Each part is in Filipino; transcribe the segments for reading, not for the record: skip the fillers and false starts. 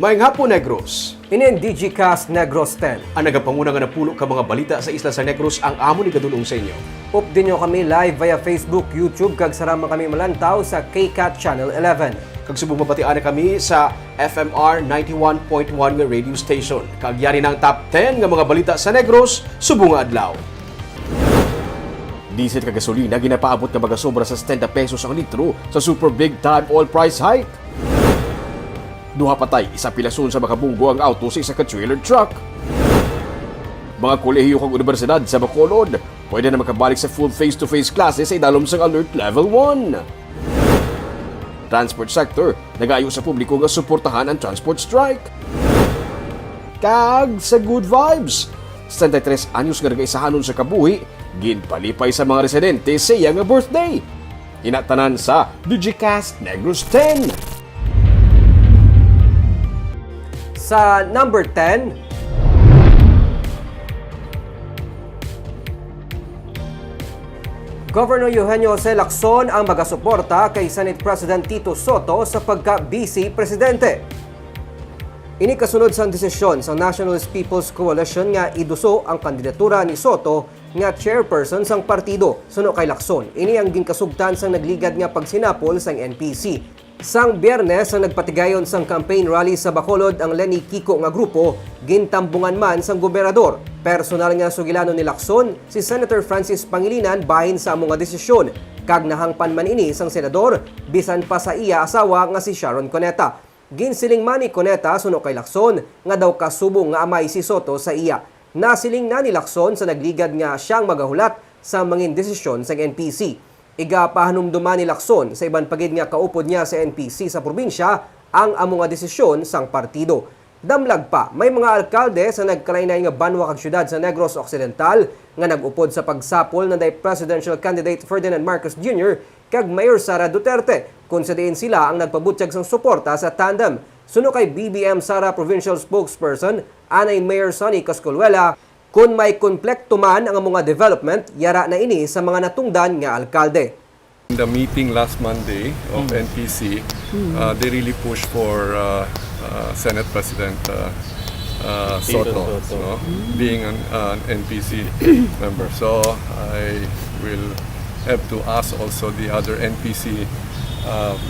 Maayong hapon, Negros. Inin DigiCast Negros 10. Ang nagapanguna nga napulo ka mga balita sa isla sa Negros ang amo ni gadulong sa inyo. Update nyo kami live via Facebook, YouTube, kag sarama kami malantaw sa KCAT Channel 11. Kag subong mabatian na kami sa FMR 91.1 nga radio station. Kagyari ng top 10 nga mga balita sa Negros, subong nga adlaw. Diesel kag gasolina ginapaabot nga magasobra sa 70 pesos ang litro sa super big time oil price hike. Duha patay, isa pilason sa makabunggo ang auto sa isa ka trailer truck. Mga kolehiyo kag universidad sa Bacolod, pwede na makabalik sa full face-to-face classes sa idalom sang Alert Level 1. Transport sector, nag-ayo sa publiko nga suportahan ang transport strike. Kag sa good vibes, 73 anyos nga nag-isahanon sa kabuhi, ginpalipay sa mga residente sa iya nga birthday. Inatanan sa DigiCast Negros 10. Sa number 10, Governor Eugenio C. Lacson ang magasuporta kay Senate President Tito Soto sa pagka-vice presidente. Ini kasunod sa desisyon sa Nationalist People's Coalition nga iduso ang kandidatura ni Soto nga chairperson sang partido suno kay Lacson. Ini ang ginkasugtan sang nagligad nga pagsinapol sang NPC. Sang Biyernes ang nagpatigayon sang campaign rally sa Bacolod ang Lenny Kiko nga grupo, gintambungan man sang gobernador. Personal nga sugilano ni Lacson si Senator Francis Pangilinan bahin sa mga desisyon. Kag nahangpan man ini sang senador, bisan pa sa iya asawa nga si Sharon Cuneta. Ginsiling man ni Cuneta suno kay Lacson nga daw kasubong nga amay si Soto sa iya. Nasiling na ni Lacson sa nagligad nga siyang magahulat sa mangin desisyon sa NPC. Igapahanumduman ni Lacson sa iban pagid nga kaupod niya sa NPC sa probinsya ang amo nga desisyon sang partido. Damlag pa, may mga alkalde sa nagkalainay nga banwa kag syudad sa Negros Occidental nga nagupod sa pagsapol na day presidential candidate Ferdinand Marcos Jr. kag Mayor Sara Duterte kung sa diin sila ang nagpabutyag sang suporta sa tandem. Suno kay BBM Sara Provincial Spokesperson anay Mayor Sonny Coscolluela, kung may konplekto man ang mga development, yara na ini sa mga natungdan nga alkalde. In the meeting last Monday of NPC, they really pushed for Senate President Soto, no? Being an NPC member. So I will have to ask also the other NPC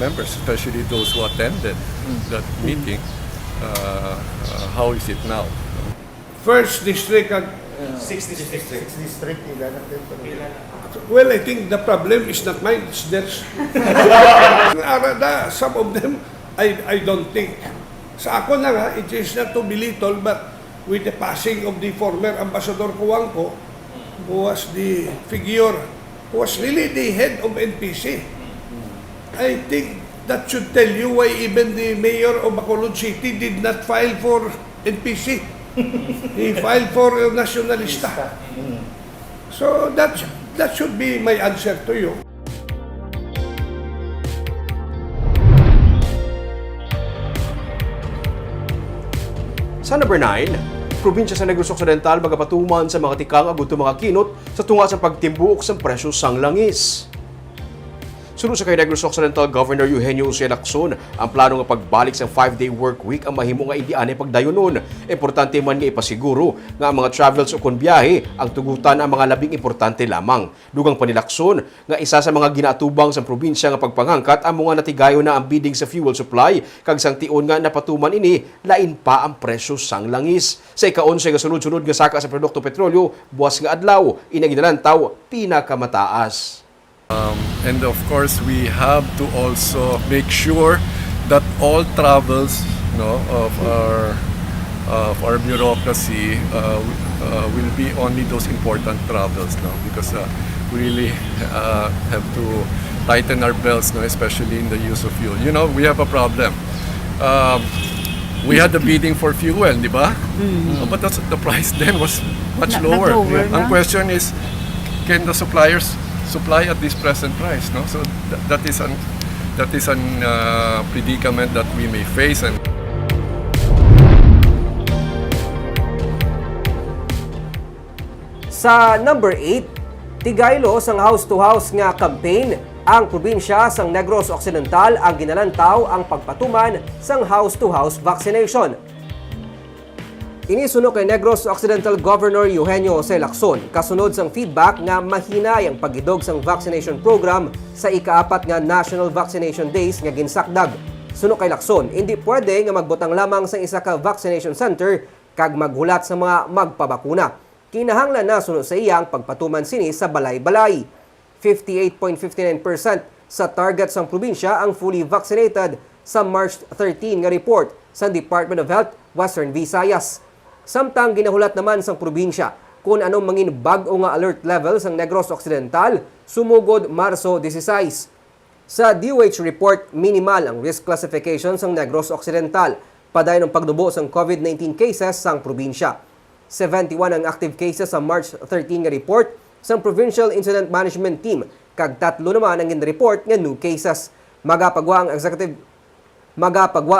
members, especially those who attended that meeting, how is it now? First district and 6 district ilan natin pa rin. well, I think the problem is not mine, it's theirs. Some of them, I don't think. Sa ako na nga, it is not to belittle, but with the passing of the former Ambassador Cuangco, who was the figure, who was really the head of NPC, I think that should tell you why even the mayor of Bacolod City did not file for NPC. He filed for nationalista. So that should be my answer to you. Sa number 9, probinsya sa Negros Occidental magapatuman sa mga tikang aguto mga kinot sa tunga sa pagtimbuok sa presyo sang langis. Sunod sa kay Negros Occidental Governor Eugenio C. Lacson, ang plano nga pagbalik sa 5-day work week ang mahimo nga indianay pagdayonon. Importante man nga ipasiguro nga ang mga travels o kon biyahe ang tugutan ang mga labing importante lamang. Dugang pa ni Lacson nga isa sa mga ginaatubang sa probinsya nga pagpangangkat ang mga natigayo na ang bidding sa fuel supply kag sang tion nga napatuman ini lain pa ang presyo sang langis. Sa ika-11 nga sunod-sunod nga saka sa produkto petrolyo, buwas nga adlaw inaginalantaw pinakamataas. And of course, we have to also make sure that all travels, of our bureaucracy will be only those important travels, because we really have to tighten our belts, especially in the use of fuel. We have a problem. We had the bidding for fuel, di ba? But the price then was much lower. Ang question is, can the suppliers supply at this present price, no? So that is an predicament that we may face. And Sa number 8, tigaylo sang house-to-house nga campaign Ang probinsya sang Negros Occidental ang ginalantaw ang pagpatuman sang house-to-house vaccination. Inisuno kay Negros Occidental Governor Eugenio Jose Lacson kasunod sang feedback nga mahina ang pagidog sang vaccination program sa ika-4 nga National Vaccination Days nga ginsakdag. Suno kay Lacson, hindi pwede nga magbutang lamang sa isa ka vaccination center kag maghulat sa mga magpabakuna. Kinahanglan na suno sa iyang pagpatuman sini sa balay-balay. 58.59% sa target sang probinsya ang fully vaccinated sa March 13 nga report sa Department of Health, Western Visayas. Samtang ginahulat naman sang probinsya kung anong mangin bag-o nga alert level sang Negros Occidental sumugod Marso 16. Sa DOH report, minimal ang risk classification sang Negros Occidental, padayon ang pagdubo sang COVID-19 cases sang probinsya. 71 ang active cases sa March 13 nga report sang Provincial Incident Management Team, kag 3 naman ang in-report nga new cases. Magapagwa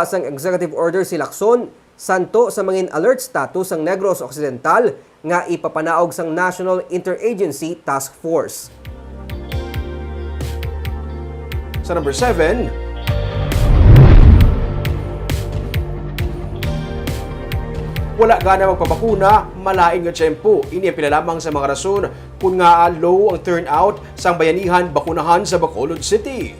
sang executive order si Lacson santo sa mangin alert status sang Negros Occidental nga ipapanaog sang National Interagency Task Force. Sa number 7, wala gana magpapakuna, malaing nga tiyempo. Ini ang pinalamang sa mga rason kung nga low ang turnout sa bayanihan bakunahan sa Bacolod City.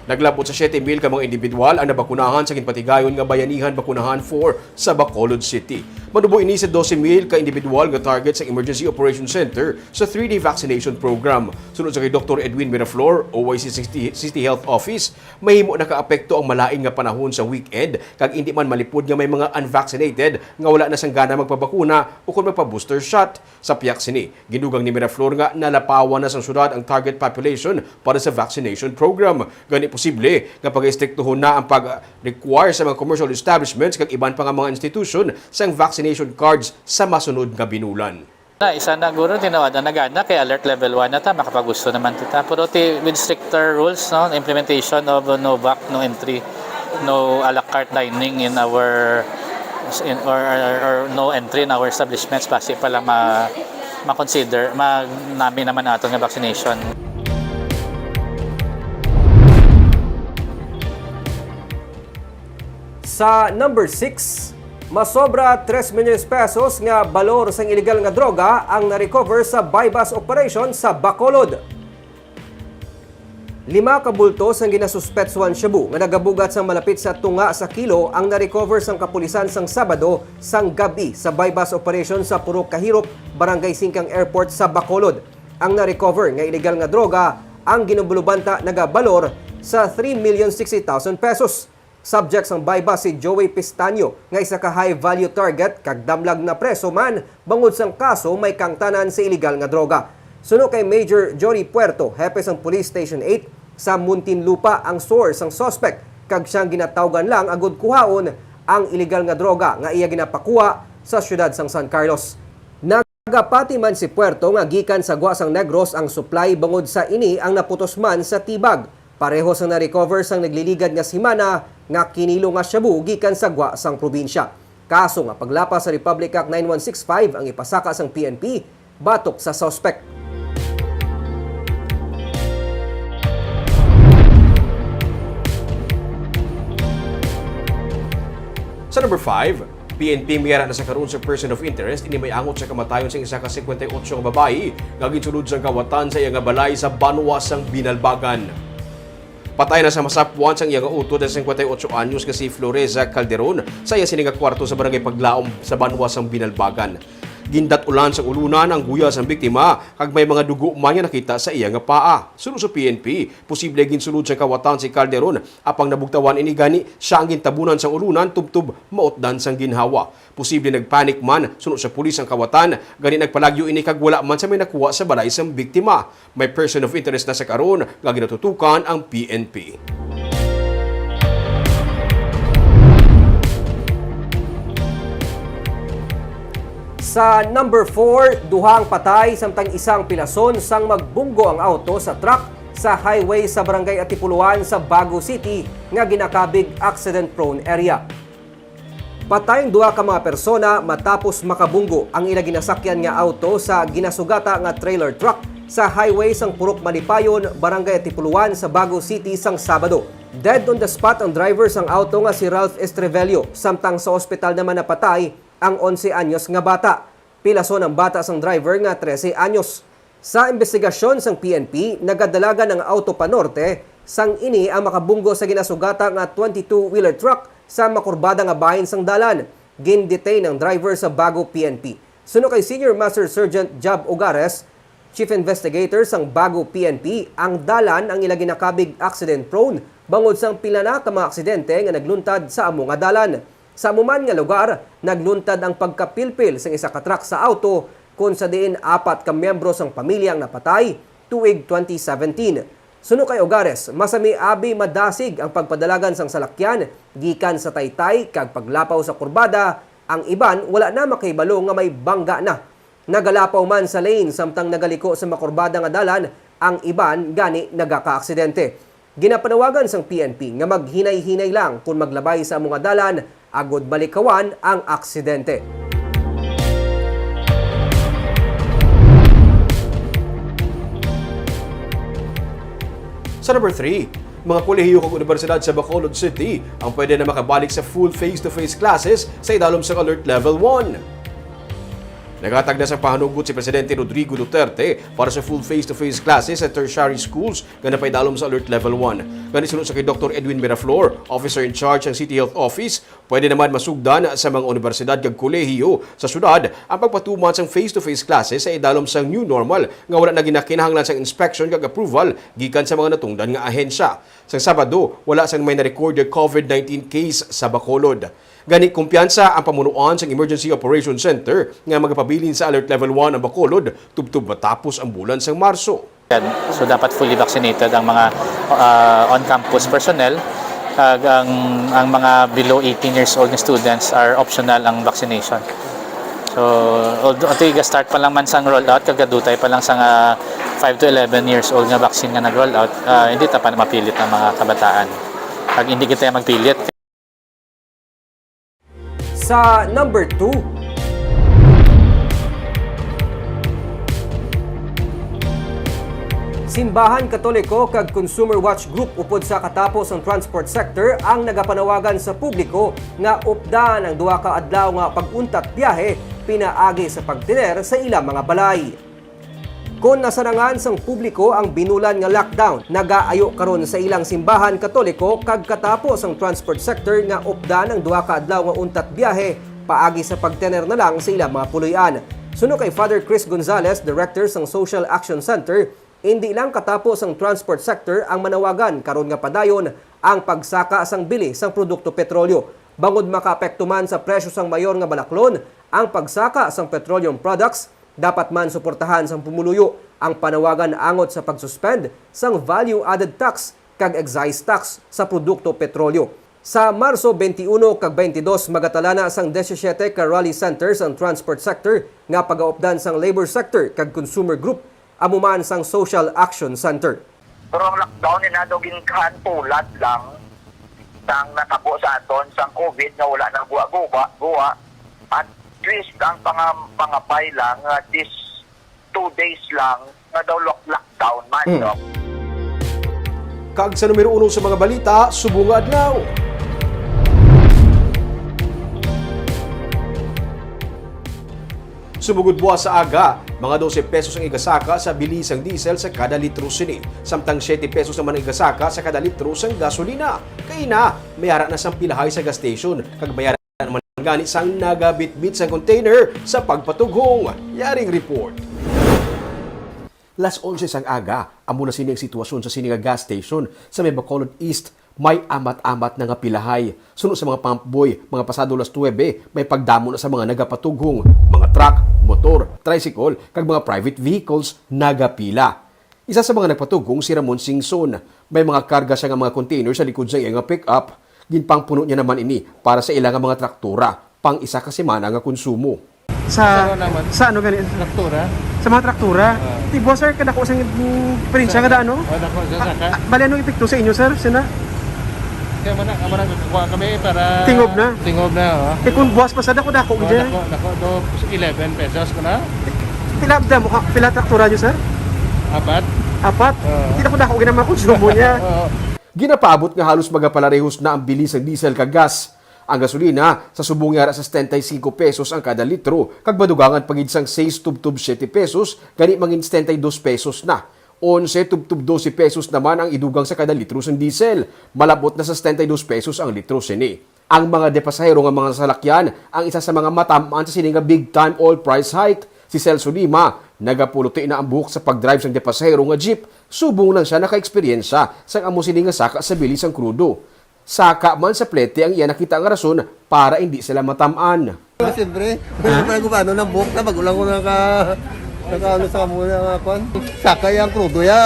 Naglabot sa 7,000 ka mga individual ang nabakunahan sa ginpatigayon nga bayanihan bakunahan 4 sa Bacolod City. Manubo ini sa 12,000 ka individual nga target sa Emergency Operations Center sa 3-day vaccination program. Sunod sa kay Dr. Edwin Miraflor, OIC City Health Office, mahimo nakaapekto ang malaing nga panahon sa weekend kag hindi man malipod nga may mga unvaccinated nga wala na sang gana magpabakuna o kung magpa-booster shot. Sa piyak sini, ginugang ni Miraflor nga nalapawan na sang syudad ang target population para sa vaccination program. Gani posible nga pag-istriktuhon na ang pag-require sa mga commercial establishments kag iban pa nga mga institusyon sang vaccination cards sa masunod nga binulan. Isa na guro tinawada na gana kay alert level 1 na ta makapagusto naman kita pero with stricter rules no implementation of no vac no entry no a la carte dining in our or no entry in our establishments base pa lang ma-consider namin naman nato nga vaccination. Sa number 6, masobra 3 milyon pesos nga balor sang illegal nga droga ang na-recover sa bypass operation sa Bacolod. 5 ka bultos ang ginasuspetsuan Shabu nga nagabugat sang malapit sa tunga sa kilo ang na-recover sang kapulisan sang Sabado sang gabi sa bypass operation sa Purok Kahirop, Barangay Singkang Airport sa Bacolod. Ang na-recover nga illegal nga droga ang ginubulubanta nagabalor sa 3,060,000 pesos. Subject sang bypass si Joey Pistanyo nga isa ka high value target kag damlag na preso man bangod sang kaso may kangtanan sa illegal nga droga. Suno kay Major Jory Puerto, hepe sang Police Station 8 sa Muntinlupa ang source sang suspect kag siyang ginatawgan lang agud kuhaon ang illegal nga droga nga iya ginapakuha sa syudad sang San Carlos. Nagapati man si Puerto nga gikan sa Gwa sang Negros ang supply bangod sa ini ang naputos man sa tibag. Pareho sang na-recover sang nagliligad nga simana nga kinilo nga shabu gikan sa Gwa sang probinsya. Kaso nga paglapas sa Republic Act 9165 ang ipasaka sang PNP batok sa suspect. Sa number 5, PNP miyara na sa karon sa person of interest ini may angot sa kamatayon sa isa ka 58 nga babae nga ginsulod sang kawatan sa iya nga balay sa Banwa sang Binalbagan. Patay na sa masapwan sang iyang utod na 58 anyos nga si Floreza Calderon sa iya sining kwarto sa barangay Paglaom sa Banwa sang Binalbagan. Gindat ulan sa ulunan ang guya sang biktima kag may mga dugo man nga nakita sa iya nga paa. Sunod sa PNP, posible ginsulod sa kawatan si Calderon apang nabugtawan ini gani siya ang gintabunan sang ulunan tubtub maotdan sang ginhawa. Posible nagpanik man sunod sa pulis ang kawatan gani nagpalagyo ini kag wala man sa may nakuha sa balay sang biktima. May person of interest na sa karon nga ginatutukan ang PNP. Sa number 4, duhang patay samtang isang pilason sang magbunggo ang auto sa truck sa highway sa Barangay Atipuluan sa Bago City nga ginakabig accident-prone area. Patayng duha ka mga persona matapos makabunggo ang ila ginasakyan nga auto sa ginasugata nga trailer truck sa highway sang Purok Malipayon, Barangay Tipuluan sa Bago City sang Sabado. Dead on the spot ang driver sang auto nga si Ralph Estrevelio, samtang sa ospital naman napatay ang 11 anyos nga bata. Pilason ang bata sang driver nga 13 anyos. Sa investigasyon sang PNP, nagadalaga ng auto panorte sang ini ang makabunggo sa ginasugata nga 22-wheeler truck sa makurbada nga bahin sang dalan. Gin-detain ang driver sa Bago PNP. Suno kay Senior Master Sergeant Jab Ogares, Chief Investigator sang Bago PNP, ang dalan ang ila ginakabig accident prone bangod sang pila na ka mga aksidente nga nagluntad sa amo nga dalan. Sa amuman nga lugar, nagluntad ang pagkapilpil sang isa ka truck sa auto kung sa diin 4 ka miyembro sang pamilyang napatay tuig 2017. Suno kay Ogares, masami abi madasig ang pagpadalagan sang salakyan gikan sa Taytay kag paglapaw sa kurbada. Ang iban wala na makahibalo nga may bangga na. Nagalapaw man sa lane samtang nagaliko sa makurbada nga dalan, ang iban gani nagaka-aksidente. Ginapanawagan sang PNP nga maghinay-hinay lang kung maglabay sa mga dalan agod balikawan ang aksidente. Sa number 3, mga kolehiyo kag universidad sa Bacolod City ang pwede na makabalik sa full face-to-face classes sa idalom sa Alert Level 1. Nagatag na sa pahanugot si Presidente Rodrigo Duterte para sa full face-to-face classes sa tertiary schools nga napaidalom sa Alert Level 1. Ganit sunod sa kay Dr. Edwin Miraflor, Officer in Charge ng City Health Office, pwede naman masugdan sa mga universidad kag kolehiyo sa syudad ang pagpatuman sang face-to-face classes sa idalom sang new normal nga wala na ginakinahanglan sang inspection kag approval gikan sa mga natungdan nga ahensya. Sa Sabado, wala sang may na-record COVID-19 case sa Bacolod. Gani kumpiyansa ang pamunuan sa Emergency Operations Center nga magpabilin sa Alert Level 1 ang Bacolod tubtub matapos ang bulan sang Marso. So dapat fully vaccinated ang mga on-campus personnel. Ang mga below 18 years old na students are optional ang vaccination. So although start pa lang man sang rollout, kagadutay pa lang sa 5 to 11 years old na vaccine nga nag-rollout, hindi ta pa mapilit ang mga kabataan. Pag hindi kita magpilit, Sa number 2, Simbahan Katoliko kag Consumer Watch Group upod sa katapos ng transport sector ang nagapanawagan sa publiko nga updan ang duha ka adlaw nga pag-untat biyahe pinaagi sa pagtiner sa ilang mga balay. Kung nasarangan sang publiko ang binulan nga lockdown, nagaayo karon sa ilang simbahan Katoliko kag katapos ang transport sector nga updan ang duha ka adlaw nga untat biyahe paagi sa pagtener na lang sa ilang mga puloy-an. Suno kay Father Chris Gonzalez, Director sang Social Action Center, hindi lang katapos ang transport sector ang manawagan karon nga padayon ang pagsaka sang bili sang produkto petrolyo. Bangod makaapekto man sa presyo sang mayor nga balaklon, ang pagsaka sang petroleum products dapat man suportahan sang pumuluyo. Ang panawagan angot sa pagsuspend sang value-added tax kag excise tax sa produkto petrolyo. Sa Marso 21 kag 22 magatalana sang 17 ka rally centers ang transport sector nga pagaupdan sang labor sector kag consumer group amuman sang Social Action Center. Pero ang lockdown ni nadogin kan tulad lang sang natabo sa aton sang COVID nga wala nang guwa at least ang pangapay lang this 2 days lang nga daw lockdown man. No? Kag sa numero 1 sa mga balita, subong nga adlaw. Sumugod buwas sa aga, mga 12 pesos ang igasaka sa bilisang diesel sa kada litro sini. Samtang 7 pesos naman ang igasaka sa kada litro sang gasolina. Kaya na, mayara na sang pilahay sa gas station. Kag mayara naman gani sang nagabitbit sa container sa pagpatughong. Yaring report. Las 11 sang aga, amo na sini ang sitwasyon sa sini nga gas station sa may Bacolod East. May amat-amat na nga pilahay. Sunod sa mga pump boy, mga pasado las 9, may pagdamo na sa mga nagapatughong, mga truck, motor, tricycle, kag mga private vehicles nagapila. Isa sa mga nagpatughong si Ramon Singson. May mga karga siya nga mga container sa likod sa iyang pick-up. Ginpangpuno niya naman ini para sa ilang mga traktura, pang isa ka semana nga konsumo. Sa ano ganito? Traktura? Sa mga traktura? Di ba sir, kada ko sa diferensya nga ano? O, dako, saka. Bali anong epekto sa inyo sir? Sina? Kaya mana kukuha kami para... Tingob na? Tingob na, Eh kung buwas pa sa dako O, dyan. dako, do 11 pesos ko na. Pila traktura nyo sir? Apat? Hindi na ko na ako ginama konsumo niya. Ginapaabot nga halos magapalarehos na ang bilis ng diesel kag gas. Ang gasolina sa subong yara sa 75 pesos ang kada litro, kag badugangan pagid sang 6 tubtub 7 pesos, gani mangin 72 pesos na. 11 tubtub 12 pesos naman ang idugang sa kada litro ng diesel. Malabot na sa 72 pesos ang litro sini. Ang mga depasahero nga mga salakyan ang isa sa mga matamaan sa sininga big time oil price hike. Si Celso Lima, nagapuluti na ang buhok sa pagdrive sang depasahero nga jeep. Subong lang siya naka-eksperyensya sa amo sininga saka sa bilis ang krudo. Saka man sa plete ang iya nakita ang rason para hindi sila matamaan. Siyempre, ko paano ng buhok na bagulang ko naka sa muna nga kon. Saka yung krudo ya.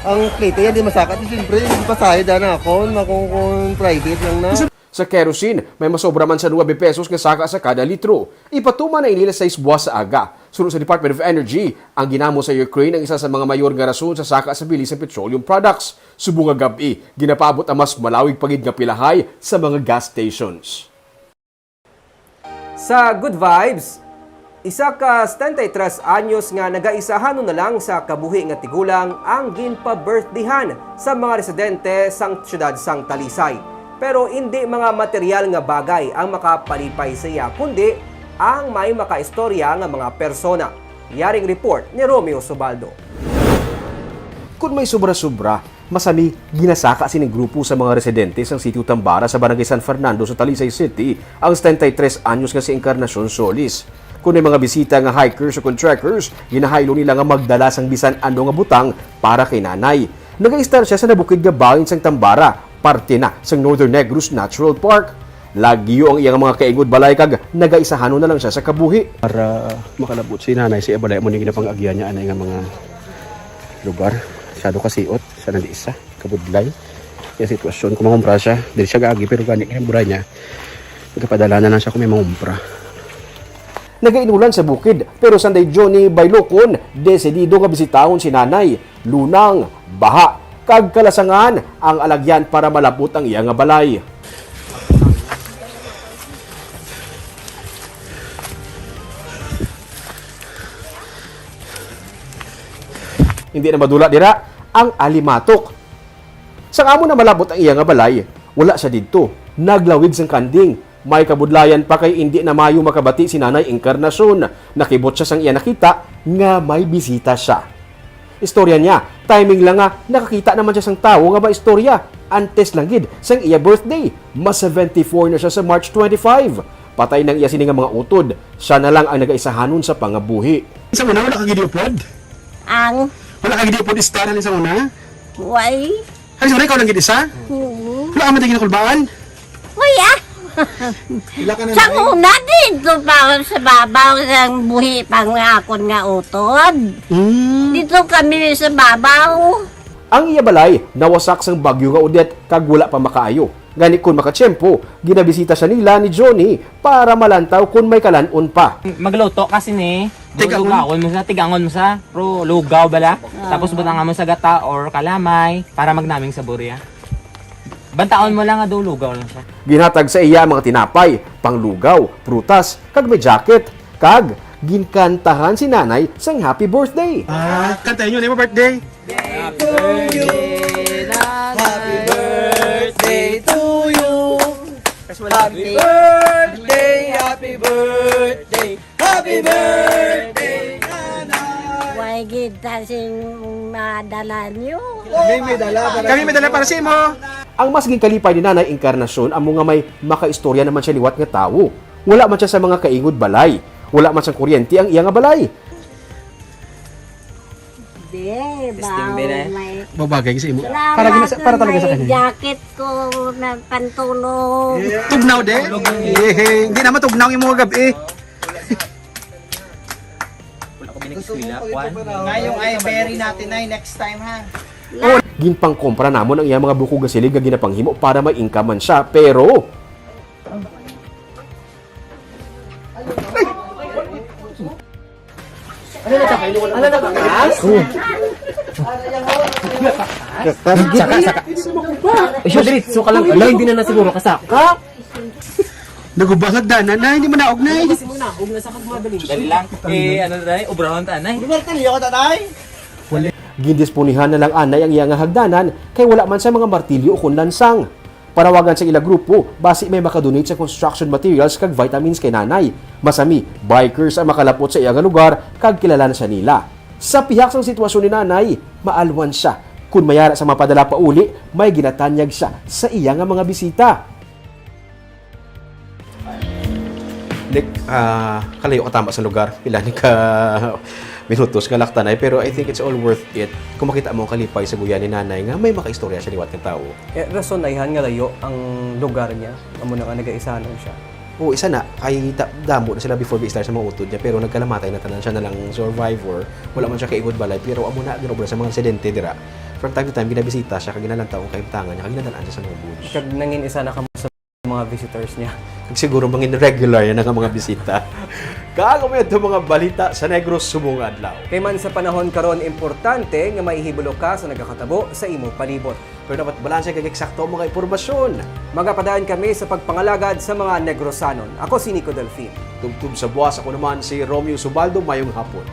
Ang plate yan di masakat siyempre, hindi pasahid na ako, kung private lang na. Sa kerosene, may masobra man sa 9 pesos nga saka sa kada litro. Ipatuman na inila 6 buwas sa aga. Sunod sa Department of Energy, ang ginamo sa Ukraine ang isa sa mga mayor nga rason sa saka sa bilis ng petroleum products. Subong nga gabi, ginapaabot ang mas malawig pagid nga pilahay sa mga gas stations. Sa Good Vibes, isa ka 73 anyos nga nagaisahanon na lang sa kabuhi nga tigulang ang ginpa-birthdayhan sa mga residente sang siyudad sang Talisay. Pero hindi mga material nga bagay ang makapalipay sa iya, kundi ang may makaistorya nga mga persona. Yaring report ni Romeo Subaldo. Kung may sobra-sobra, masami ginasaka sining grupo sa mga residente sa Sitio Tambara sa Barangay San Fernando sa Talisay City ang 73 anyos nga si Encarnacion Solis. Kung may mga bisita nga hikers o trekkers, ginahaylo nila nga magdala sang bisan ano nga butang para kay nanay. Nag-i-star siya sa nabukid nga bahin sang Tambara, parte na sa Northern Negros Natural Park. Lagyo ang iyang mga kaingod balay kag nagaisahano na lang siya sa kabuhi. Para makalabot si nanay sa ibalay mo ni ginapang-agyan niya anay nga mga lugar. Masyado kasiot, sa nandi isa, kabudlay. Kaya sitwasyon, kung mangumpra siya, dili siya gaagi pero gani kaya buray niya. Nagkapadala na lang siya kung may mangumpra. Nagainulan sa bukid, pero sanday Johnny Bailocon, desidido nga bisitahon si nanay. Lunang, baha, kag kalasangan ang alagyan para malabot ang iya nga balay. Hindi na madula dira ang alimatok. Sa amo na malabot ang iya nga balay, wala siya didto. Naglawid sang kanding. May kabudlayan pa kay hindi na mayo makabati si Nanay Encarnacion. Nakibot siya sang iya nakita nga may bisita siya. Istorya niya, timing lang nga, nakakita naman siya sang tao nga maistorya. Antes lang gid sang iya birthday. Mas 74 na siya sa March 25. Patay nang iya sini nga mga utod. Siya na lang ang nagaisahanon sa pangabuhi. Sa una, wala ka gidiupod? Ang Wala ka gidiupod istaran sa una? way. Ay, sorry, ikaw lang gid-isa? Wala ka man tayo ginakulbaan? Kuya, Wala ka na sa una dito pa sa babaw ng buhi pang akon nga utod. Dito kami sa babaw. Ang iya balay nawasak sang bagyo nga udet kag wala pa makaayo. Gani kun makatsyempo, ginabisita siya nila ni Johnny para malantaw kung may kalanon pa. Magluto kasi ni lugawan mo sa tigangon mo sa pro lugaw bala. Tapos butangan mo sa gata or kalamay para magnaming sa burya. Bantaon mo lang nga daw lugaw lang siya. Ginhatag sa iya mga tinapay, panglugaw, prutas, kag may jacket, kag ginkantahan si nanay sang happy birthday. Kantahin nyo na yung birthday. Way kita sing madala niyo. Kami may dala para sa imo. Ang mas ginkalipay ni Nanay Encarnacion amo nga may makaistorya naman siya liwat nga tawo. Wala man siya sa mga kaingod balay. Wala man siyang kuryente ang iya nga balay. May Babagay sa imo. para talaga sa kanya. Jacket ko na pantulog. Tugnaw de? Hindi naman tugnaw yung mga gabi. Ngayong ay berry natin ay next time ha. Ginpang kompra namon ang iya mga bukog nga silig nga ginapanghimo para may income man siya. Pero Siya diretso ka lang. Ala, hindi na siguro kasaka. Nagubangag danan na, hindi mo naog na. Dali lang. Ano na obrahon ta anay. Bertali ako tatay. Wala Gindisponihan na lang anay ang iyang hagdanan kay wala man sa mga martilyo o kun lansang. Parawagan sa ila grupo, basi may makadonate sa construction materials kag vitamins kay nanay. Masami, bikers ang makalapot sa iyang lugar kag kilala na siya nila. Sa pihak sa sitwasyon ni nanay, maalwan siya. Kung mayara sa mapadala pa uli, may ginatanyag siya sa iyang mga bisita. Kalayo ka tama sa lugar. Pila ni ka minutos nga laktanay. Pero I think it's all worth it kung makita mo ang kalipay sa guya ni nanay nga may makaistorya siya liwat ng tao. Rason na ihan nga layo ang lugar niya. Amo na nga nag-aisanon siya. Oo, isa na. Kay damo na sila before be start sa mga utod niya. Pero nagkalamatay na tanan siya na lang survivor. Wala man siya kaigod balay. Pero amo na, ginobra sa mga aksidente dira. From time to time, ginabisita siya. Kaginalang taong kayimtangan niya. Kaginalaan siya sa mga buds. Kag nangin isa na kamo sa mga visitors niya. Siguro mangin regular yan ang mga bisita. Kagawin ito mga balita sa Negros Subong Adlaw. Kay man sa panahon karon importante nga maihibalo ka sa nagakatabo sa imo palibot. Pero dapat balanse kag eksakto ang mga impormasyon. Magapadaan kami sa pagpangalagad sa mga Negrosanon. Ako si Nico Delfin. Tubtub sa buwas, ako naman si Romeo Subaldo. Mayong hapon.